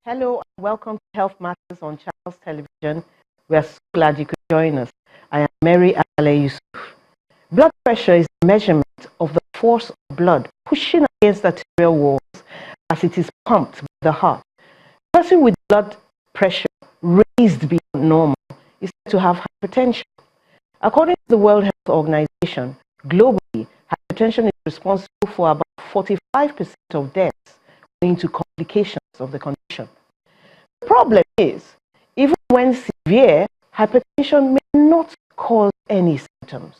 Hello and welcome to Health Matters on Channels Television. We are so glad you could join us. I am Mary Ale Yusuf. Blood pressure is a measurement of the force of blood pushing against arterial walls as it is pumped by the heart. A person with blood pressure raised beyond normal is said to have hypertension. According to the World Health Organization, globally, hypertension is responsible for about 45% of deaths owing to complications of the condition. The problem is, even when severe, hypertension may not cause any symptoms.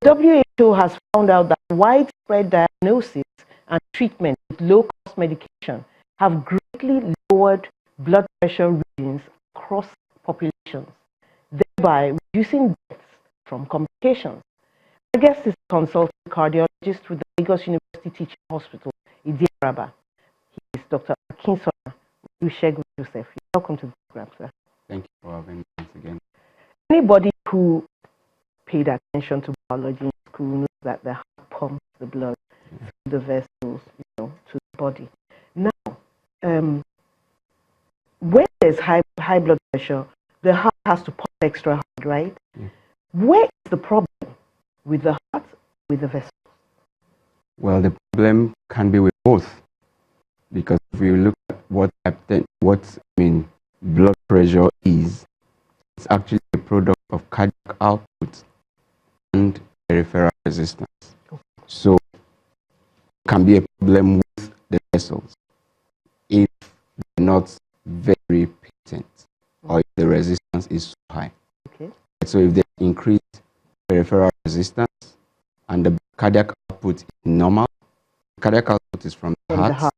The WHO has found out that widespread diagnosis and treatment with low-cost medication have greatly lowered blood pressure readings across populations, thereby reducing deaths from complications. My guest is a consultant cardiologist with the Lagos University Teaching Hospital, Idiaraba. He is Dr. Akinsola Olusegun Joseph. Welcome to the program, sir. Thank you for having me once again. Anybody who paid attention to biology in school knows that the heart pumps the blood through the vessels, to the body. Now, when there's high blood pressure, the heart has to pump extra hard, right? Yeah. Where is the problem with the heart, with the vessels? Well, the problem can be with both, because if we look at what blood pressure is, it's actually a product of cardiac output and peripheral resistance. Okay. So, it can be a problem with the vessels if they're not very patent or if the resistance is so high. Okay. So, if they increase peripheral resistance and the cardiac output is normal, cardiac output is from the heart.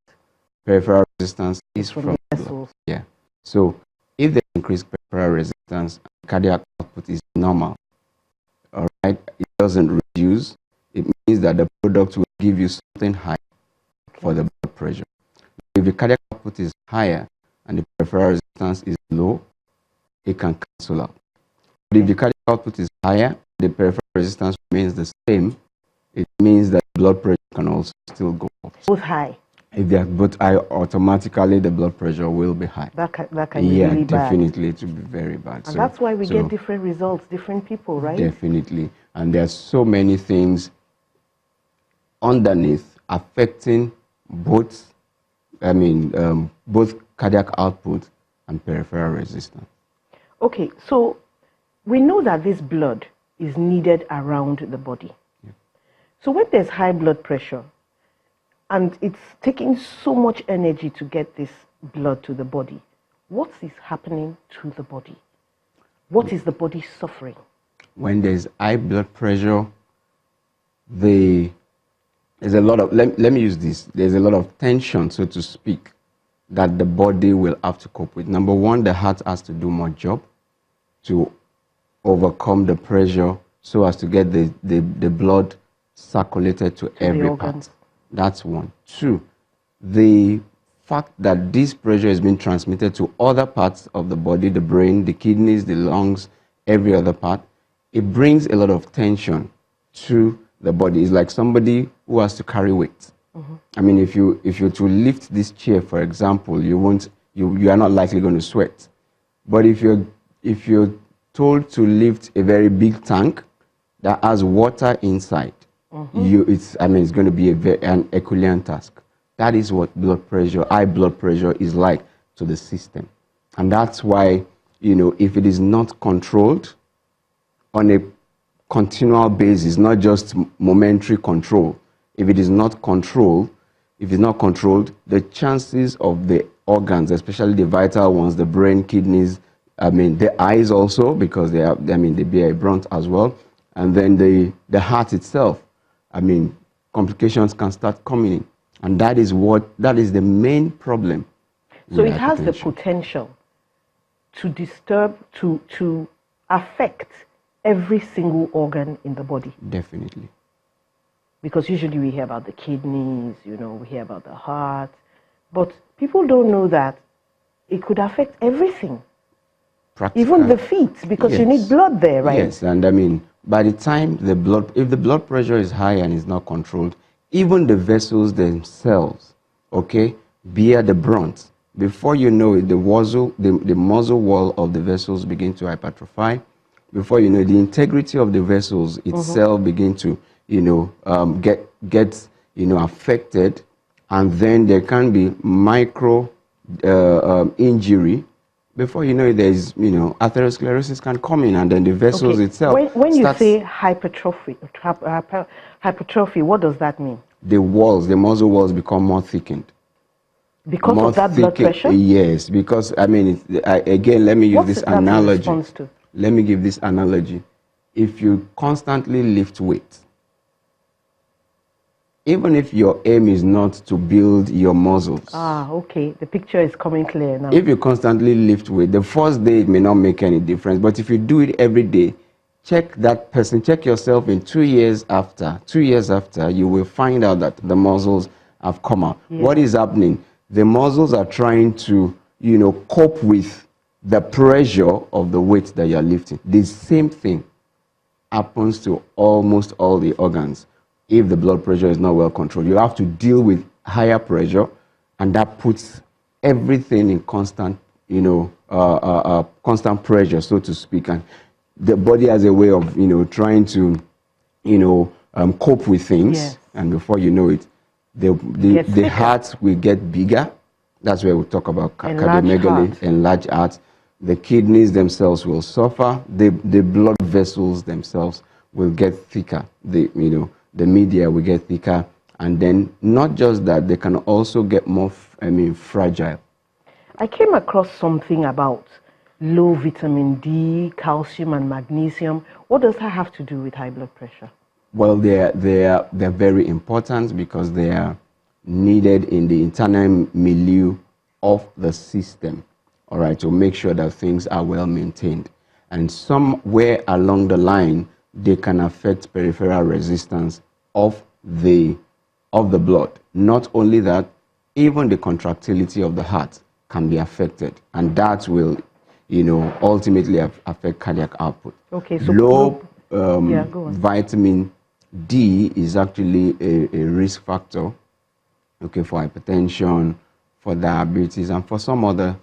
Peripheral resistance is from the vessels. Yeah. So if they increase peripheral resistance, cardiac output is normal. All right. It doesn't reduce. It means that the product will give you something high for the blood pressure. If the cardiac output is higher and the peripheral resistance is low, it can cancel out. But if the cardiac output is higher, the peripheral resistance remains the same, it means that blood pressure can also still go up. Both high. If they are both high, automatically the blood pressure will be high. That can be really bad. Yeah, definitely, it will be very bad. And that's why we get different results, different people, right? Definitely. And there are so many things underneath affecting both, both cardiac output and peripheral resistance. Okay, so we know that this blood is needed around the body. Yeah. So when there's high blood pressure, and it's taking so much energy to get this blood to the body, what is happening to the body? What is the body suffering? When there's high blood pressure, there's a lot of, let me use this, there's a lot of tension, so to speak, that the body will have to cope with. Number one, the heart has to do more job to overcome the pressure so as to get the blood circulated to every part. That's one. Two, the fact that this pressure is being transmitted to other parts of the body, the brain, the kidneys, the lungs, every other part, it brings a lot of tension to the body. It's like somebody who has to carry weight. Mm-hmm. I mean, if you're to lift this chair, for example, you are not likely going to sweat. But if you're told to lift a very big tank that has water inside, mm-hmm. It's going to be an Herculean task. That is what high blood pressure is like to the system. And that's why, if it is not controlled on a continual basis, not just momentary control, if it's not controlled, the chances of the organs, especially the vital ones, the brain, kidneys, the eyes also, because they bear a brunt as well, and then the heart itself, complications can start coming in. And that is the main problem. So it has the potential to disturb, to affect every single organ in the body. Definitely. Because usually we hear about the kidneys, we hear about the heart, but people don't know that it could affect everything. Even the feet, because yes. You need blood there, right? Yes, and by the time if the blood pressure is high and is not controlled, even the vessels themselves, bear the brunt Before you know it, the muscle wall of the vessels begin to hypertrophy. Before you know it, the integrity of the vessels itself begin to, get affected, and then there can be micro injury. Before you know it, there is, atherosclerosis can come in, and then the vessels itself. When you say hypertrophy, what does that mean? The muscle walls become more thickened. Because more of that blood pressure? Yes, because, again, let me use this analogy. Let me give this analogy. If you constantly lift weight, even if your aim is not to build your muscles. Okay. The picture is coming clear now. If you constantly lift weight, the first day it may not make any difference, but if you do it every day, check that person, check yourself in 2 years after. 2 years after, you will find out that the muscles have come out. Yeah. What is happening? The muscles are trying to, cope with the pressure of the weight that you're lifting. The same thing happens to almost all the organs. If the blood pressure is not well controlled, you have to deal with higher pressure, and that puts everything in constant, constant pressure, so to speak. And the body has a way of, trying to, cope with things. Yes. And before you know it, the heart will get bigger. That's where we talk about cardiomegaly, enlarged heart. The kidneys themselves will suffer. The blood vessels themselves will get thicker. The media will get thicker, and then not just that, they can also get more, fragile. I came across something about low vitamin D, calcium, and magnesium. What does that have to do with high blood pressure? Well, they're very important because they are needed in the internal milieu of the system, all right, to make sure that things are well maintained. And somewhere along the line, they can affect peripheral resistance of the blood. Not only that, even the contractility of the heart can be affected, and that will, ultimately affect cardiac output. Okay, so low vitamin D is actually a risk factor, okay, for hypertension, for diabetes, and for some other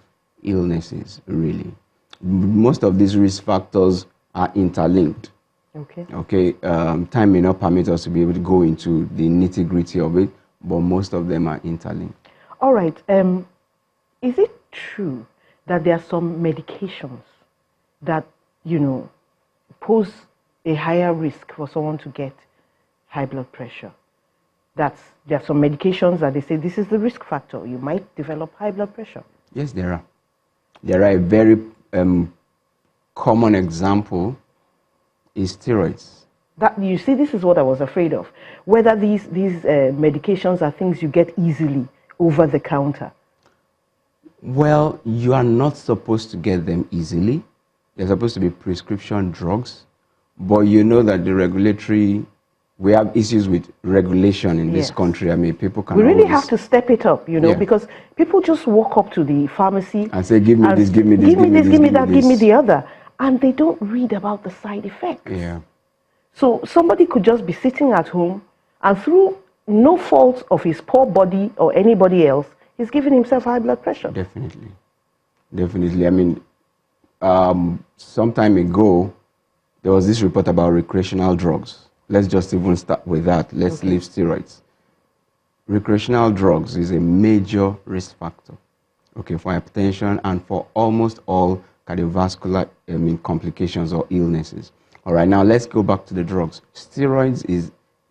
illnesses, really. Most of these risk factors are interlinked. Okay. Time may not permit us to be able to go into the nitty-gritty of it, but most of them are interlinked. All right. Is it true that there are some medications that, pose a higher risk for someone to get high blood pressure? There are some medications that they say this is the risk factor. You might develop high blood pressure. Yes, there are. There are a very common example is steroids. You see, this is what I was afraid of. Whether these medications are things you get easily over the counter. Well, you are not supposed to get them easily. They're supposed to be prescription drugs. But you know that we have issues with regulation in this country. People can. We really have to step it up, because people just walk up to the pharmacy and say, "Give me this, give me this, give me that, give me the other," and they don't read about the side effects. Yeah. So somebody could just be sitting at home, and through no fault of his poor body or anybody else, he's giving himself high blood pressure. Definitely. Some time ago, there was this report about recreational drugs. Let's just even start with that. Let's leave steroids. Recreational drugs is a major risk factor, okay, for hypertension and for almost all cardiovascular complications or illnesses. All right, now let's go back to the drugs. Steroids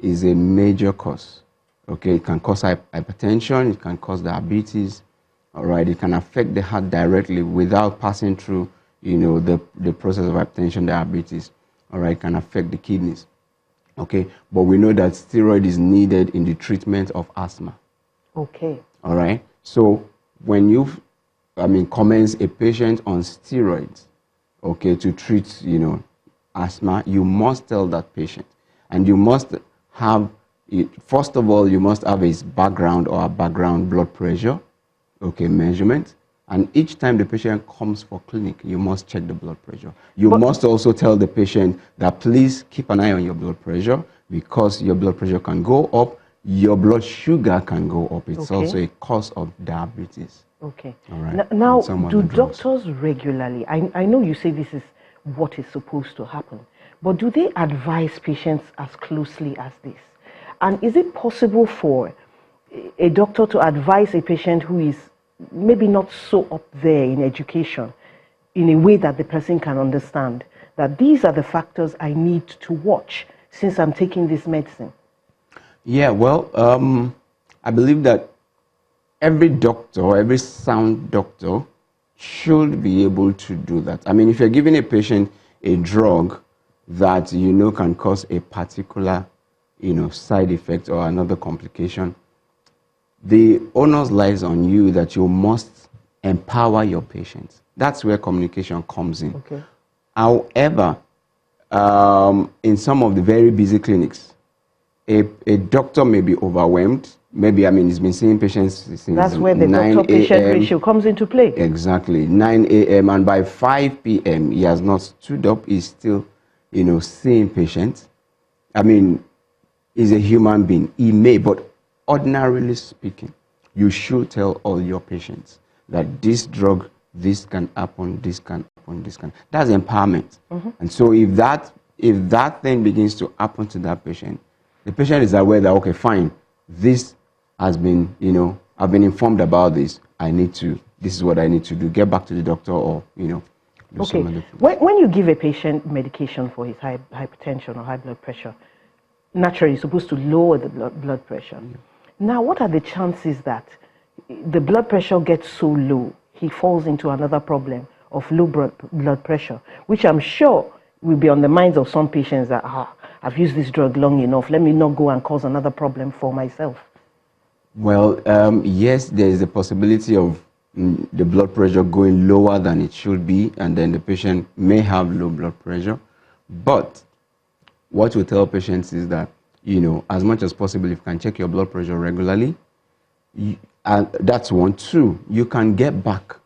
is a major cause. Okay, it can cause hypertension, it can cause diabetes. All right, it can affect the heart directly without passing through, the process of hypertension, diabetes. All right, it can affect the kidneys. Okay, but we know that steroid is needed in the treatment of asthma. Okay. All right, so when you, commence a patient on steroids, okay, to treat, asthma, you must tell that patient, and you must have, first of all, you must have his background or a background blood pressure, okay, measurement. And each time the patient comes for clinic, you must check the blood pressure. You must also tell the patient that please keep an eye on your blood pressure, because your blood pressure can go up, your blood sugar can go up. It's also a cause of diabetes. Okay. All right. Now, And some do other drugs. doctors regularly, I know you say this is what is supposed to happen, but do they advise patients as closely as this? And is it possible for a doctor to advise a patient who is maybe not so up there in education in a way that the person can understand that these are the factors I need to watch since I'm taking this medicine? Yeah, well, I believe that every doctor, every sound doctor should be able to do that. I mean, if you're giving a patient a drug that you know can cause a particular, side effect or another complication, the onus lies on you that you must empower your patients. That's where communication comes in. Okay. However, in some of the very busy clinics, a doctor may be overwhelmed. Maybe, he's been seeing patients since That's where the 9 doctor-patient a.m. ratio comes into play. Exactly, 9 a.m. and by 5 p.m. he has not stood up. He's still, seeing patients. He's a human being. He may, but ordinarily speaking, you should tell all your patients that this drug, this can happen, this can happen, this can. That's empowerment. And so if that thing begins to happen to that patient, the patient is aware that, okay, fine, this has been, I've been informed about this. This is what I need to do. Get back to the doctor or, do some other thing. When you give a patient medication for his hypertension or high blood pressure, naturally you're supposed to lower the blood pressure. Yeah. Now, what are the chances that the blood pressure gets so low, he falls into another problem of low blood pressure, which I'm sure will be on the minds of some patients that, I've used this drug long enough, let me not go and cause another problem for myself. Well, yes, there is a possibility of the blood pressure going lower than it should be, and then the patient may have low blood pressure. But what we tell patients is that, as much as possible, if you can check your blood pressure regularly, that's one. Two, you can get back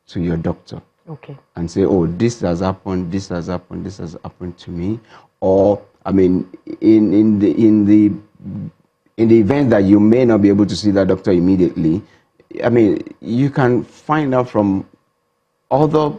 to your doctor. Okay. And say, oh, this has happened, this has happened, this has happened to me. Or, in the event that you may not be able to see that doctor immediately, you can find out from other,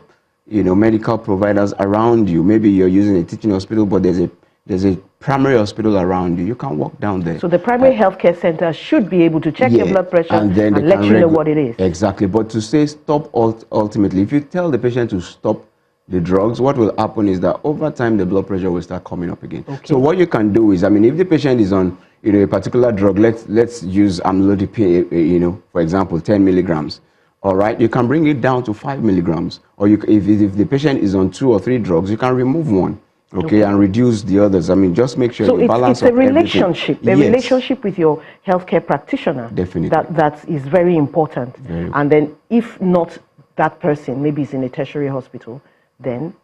medical providers around you. Maybe you're using a teaching hospital, but there's a primary hospital around you. You can walk down there. So the primary healthcare center should be able to check your blood pressure and let you know what it is. Exactly. But to say stop ultimately, if you tell the patient to stop the drugs, what will happen is that over time the blood pressure will start coming up again. Okay. So what you can do is, if the patient is on a particular drug, let's use amlodipine, for example, 10 milligrams. All right, you can bring it down to 5 milligrams. Or if the patient is on 2 or 3 drugs, you can remove one. Okay, and reduce the others. Just make sure you balance it's a relationship, relationship with your healthcare practitioner. Definitely. That is very important. And then if not that person, maybe it's in a tertiary hospital, then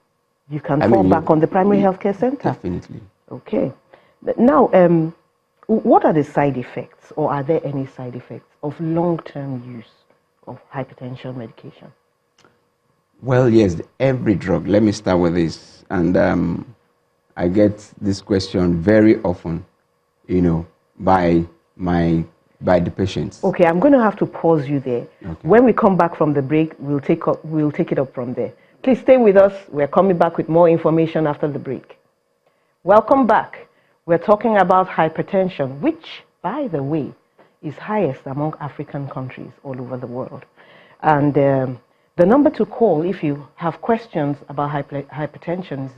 you can fall back on the primary healthcare center. Definitely. Okay. Now, what are the side effects, or are there any side effects of long-term use of hypertension medication? Well, yes, every drug. Let me start with this. And I get this question very often, by the patients. Okay, I'm going to have to pause you there. Okay. When we come back from the break, we'll take it up from there. Please stay with us. We're coming back with more information after the break. Welcome back. We're talking about hypertension, which, by the way, is highest among African countries all over the world. And the number to call if you have questions about hypertension is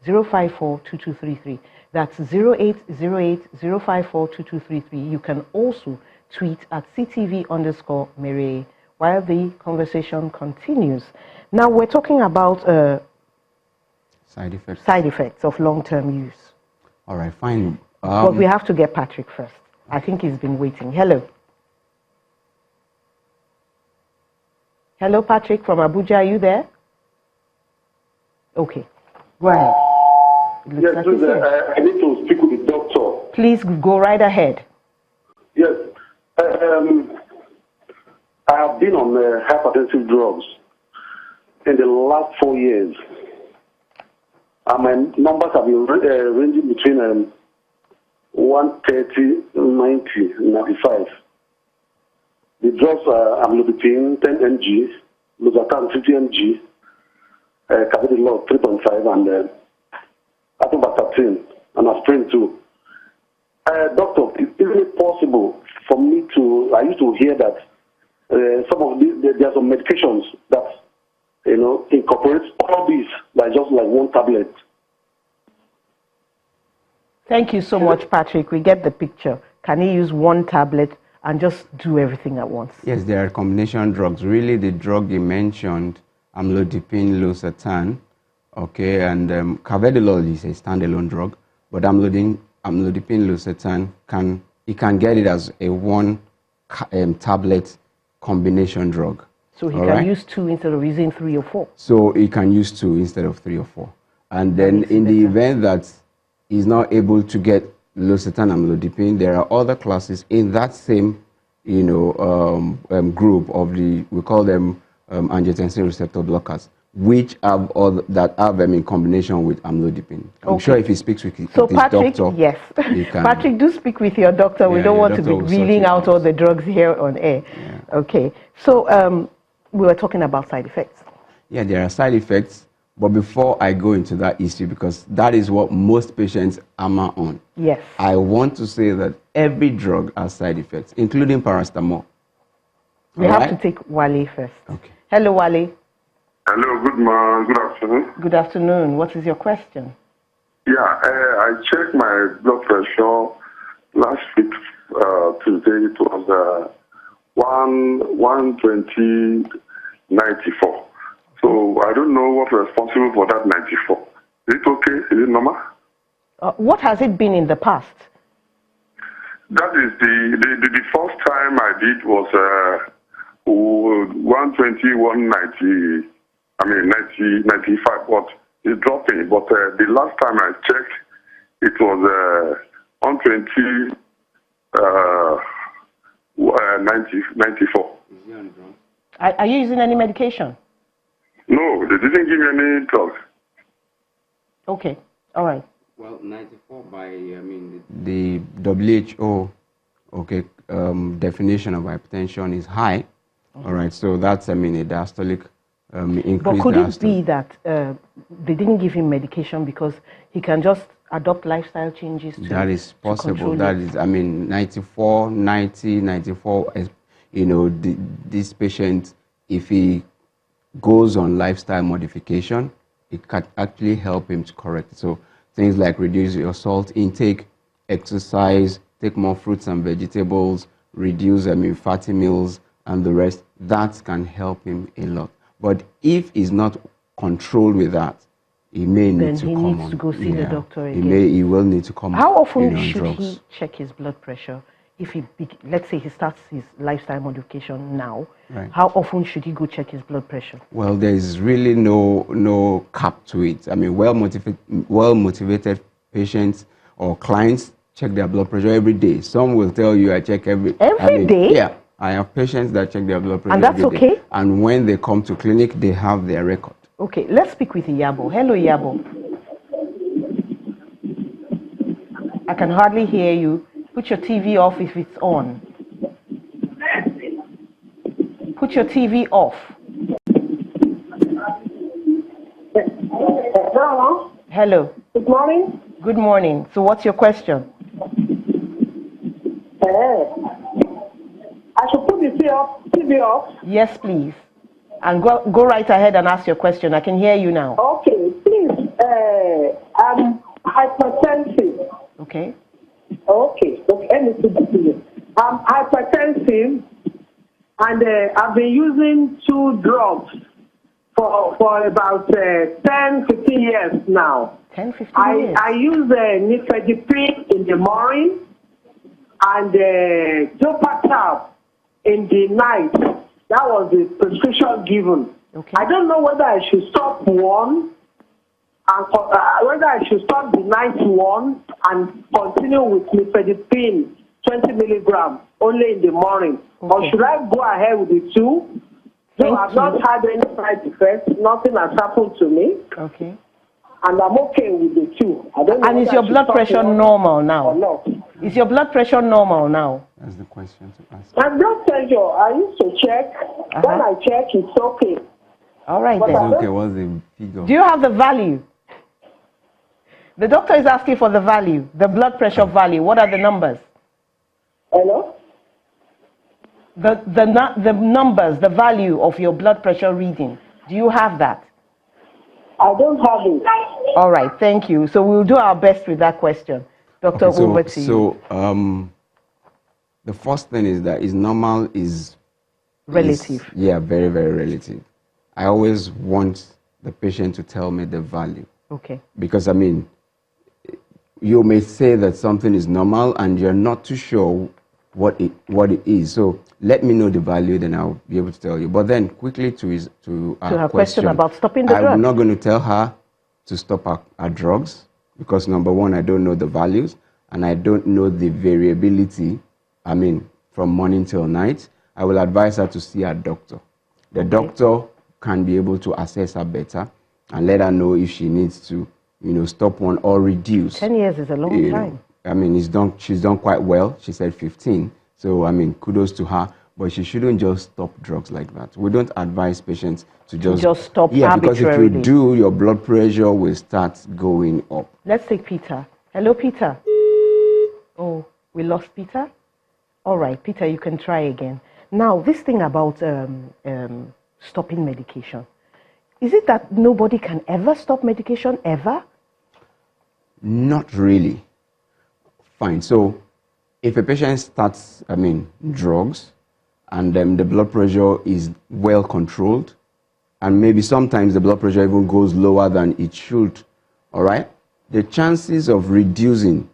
0808-054-2233. That's 0808-054-2233. You can also tweet at CTV_Mere while the conversation continues. Now we're talking about Side effects of long-term use. All right, fine. But we have to get Patrick first. I think he's been waiting. Hello. Hello, Patrick from Abuja. Are you there? Okay. Go ahead. Yes, like please, I need to speak with the doctor. Please go right ahead. Yes. I have been on hypertensive drugs in the last 4 years. And my numbers have been ranging between 130, 90, 95. The drugs are amlodipine 10 mg, losartan 50 mg, carvedilol 3.5, and atorvastatin and aspirin too. Doctor, isn't it possible for me to? I used to hear that some of these, there are some medications that incorporates all these by just like one tablet. Thank you so much, Patrick. We get the picture. Can he use one tablet and just do everything at once? Yes, there are combination drugs. Really, the drug you mentioned, amlodipine, losartan, okay, and carvedilol is a standalone drug, but amlodipine, losartan can get it as a one tablet combination drug. So he can use 2 instead of using 3 or 4. So he can use 2 instead of 3 or 4. And then in the event that he's not able to get losartan amlodipine, there are other classes in that same group of we call them angiotensin receptor blockers, which have in combination with amlodipine. I'm sure if he speaks with his Patrick, doctor, yes. Patrick, do speak with your doctor. We don't want to be reeling out all the drugs here on air. Yeah. Okay. So we were talking about side effects. Yeah, there are side effects. But before I go into that issue, because that is what most patients hammer on. Yes. I want to say that every drug has side effects, including paracetamol. We have to take Wale first. Okay. Hello, Wale. Hello, good morning, good afternoon. Good afternoon. What is your question? Yeah, I checked my blood pressure last week, Tuesday. It was 120/94. So I don't know what's responsible for that 94. Is it okay? Is it normal? What has it been in the past? That is the first time I did was 120, 190. I mean 90, 95. But it's dropping. But the last time I checked, it was 120, 94. Are you using any medication? No, they didn't give me any drugs. Okay, all right. Well, 94 by, the WHO, definition of hypertension is high. All right, so that's, a diastolic increase. But could it be that they didn't give him medication because he can just adopt lifestyle changes to That is possible. That is, 94, 90, 94, this patient, if he goes on lifestyle modification, it can actually help him to correct it. So things like reduce your salt intake, exercise, take more fruits and vegetables, reduce fatty meals and the rest, that can help him a lot. But if he's not controlled with that, he may need to come on. Then he needs to go see the doctor again. He will need to come on. How often should he check his blood pressure? If let's say he starts his lifestyle modification now, right, how often should he go check his blood pressure? Well, there is really no cap to it. Well-motivated patients or clients check their blood pressure every day. Some will tell you, I check every day? Yeah, I have patients that check their blood pressure and that's every okay day. And when they come to clinic, they have their record. Okay, let's speak with Iyabo. Hello, Iyabo. I can hardly hear you. Put your TV off if it's on. Put your TV off. Hello. Hello. Good morning. Good morning. So what's your question? I should put the TV off. Yes, please. And go right ahead and ask your question. I can hear you now. Okay, please. I'm hypertensive. Okay. Okay. Let me put this in. I'm hypertensive, and I've been using 2 drugs for about 10, 15 years now. 10, 15 years. I use nifedipine in the morning and Zopatab in the night. That was the prescription given. Okay. I don't know whether I should stop one and whether I should stop the night one and continue with nifedipine 20 milligrams only in the morning. Okay. Or should I go ahead with the 2? So I've not had any side effects. Nothing has happened to me. Okay. And I'm okay with the 2. I don't know and is your blood pressure normal now? Or not. Is your blood pressure normal now? That's the question to ask. My blood pressure, I used to check. When I check, it's okay. All right But then. It's okay, what's the figure? Do you have the value? The doctor is asking for the value, the blood pressure value. What are the numbers? Hello? The numbers, the value of your blood pressure reading. Do you have that? I don't have it. All right, thank you. So we'll do our best with that question. Doctor, Okay, over to you. So, the first thing is that is normal is Relative. Yeah, very, very relative. I always want the patient to tell me the value. Okay. Because, I mean, you may say that something is normal and you're not too sure what it is. So let me know the value, then I'll be able to tell you. But then quickly to her question about stopping the I'm drugs. not going to tell her to stop her drugs because, number one, I don't know the values and I don't know the variability, I mean, from morning till night. I will advise her to see her doctor. The doctor can be able to assess her better and let her know if she needs to, stop one or reduce. 10 years is a long time. I mean, she's done quite well. She said 15. So, I mean, kudos to her. But she shouldn't just stop drugs like that. We don't advise patients to just stop Yeah, because if you arbitrarily. do, your blood pressure will start going up. Let's take Peter. Hello, Peter. Oh, we lost Peter? All right, Peter, you can try again. Now, this thing about stopping medication. Is it that nobody can ever stop medication, ever? Not really. Fine. So, if a patient starts, drugs, and the blood pressure is well controlled, and maybe sometimes the blood pressure even goes lower than it should, all right? The chances of reducing,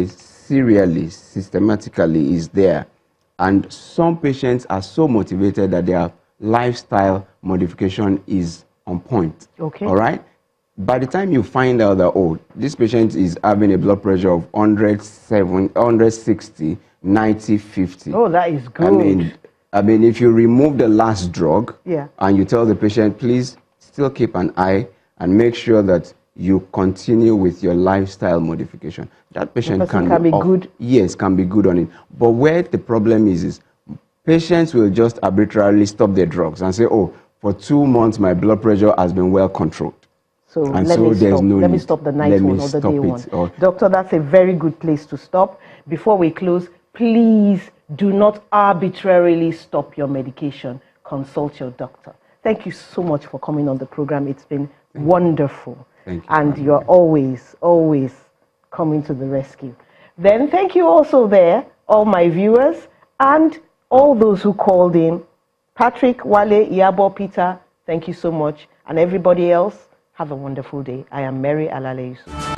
serially, systematically is there. And some patients are so motivated that their lifestyle modification is on point, all right? By the time you find out that, this patient is having a blood pressure of 160, 90, 50. Oh, that is good. I mean, if you remove the last drug Yeah. and you tell the patient, please still keep an eye and make sure that you continue with your lifestyle modification, that patient can be good. Yes, can be good on it. But where the problem is patients will just arbitrarily stop their drugs and say, for 2 months, my blood pressure has been well controlled. So let me stop the night one or the day one. Doctor, that's a very good place to stop. Before we close, please do not arbitrarily stop your medication. Consult your doctor. Thank you so much for coming on the program. It's been wonderful. Thank you. And you're always, always coming to the rescue. Then thank you also there, all my viewers, and all those who called in. Patrick, Wale, Iyabo, Peter, thank you so much. And everybody else, have a wonderful day. I am Mary Alale Yusuf.